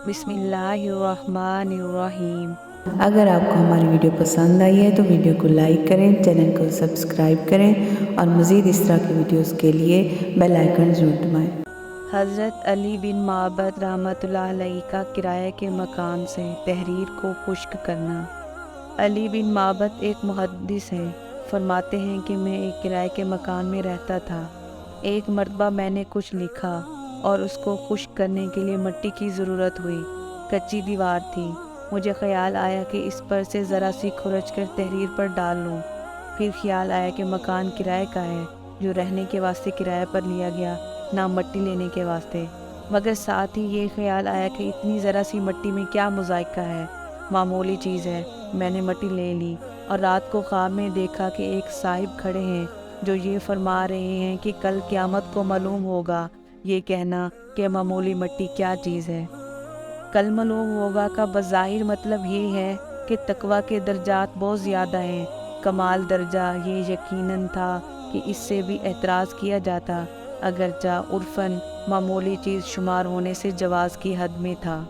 بسم اللہ الرحمن الرحیم۔ اگر آپ کو ہماری ویڈیو پسند آئی ہے تو ویڈیو کو لائک کریں، چینل کو سبسکرائب کریں اور مزید اس طرح کی ویڈیوز کے لیے بیل آئیکن ضرور دبائیں۔ حضرت علی بن معبد رحمۃ اللہ علیہ کا کرائے کے مکان سے تحریر کو خشک کرنا۔ علی بن معبد ایک محدث ہیں۔ فرماتے ہیں کہ میں ایک کرائے کے مکان میں رہتا تھا۔ ایک مرتبہ میں نے کچھ لکھا اور اس کو خشک کرنے کے لیے مٹی کی ضرورت ہوئی۔ کچی دیوار تھی۔ مجھے خیال آیا کہ اس پر سے ذرا سی کھرچ کر تحریر پر ڈال لوں۔ پھر خیال آیا کہ مکان کرائے کا ہے، جو رہنے کے واسطے کرائے پر لیا گیا، نہ مٹی لینے کے واسطے۔ مگر ساتھ ہی یہ خیال آیا کہ اتنی ذرا سی مٹی میں کیا مذائقہ ہے، معمولی چیز ہے۔ میں نے مٹی لے لی اور رات کو خواب میں دیکھا کہ ایک صاحب کھڑے ہیں جو یہ فرما رہے ہیں کہ کل قیامت کو معلوم ہوگا یہ کہنا کہ معمولی مٹی کیا چیز ہے۔ کل معلوم ہوگا کا بظاہر مطلب یہ ہے کہ تقویٰ کے درجات بہت زیادہ ہیں۔ کمال درجہ یہ یقیناً تھا کہ اس سے بھی اعتراض کیا جاتا، اگرچہ عرفاً معمولی چیز شمار ہونے سے جواز کی حد میں تھا۔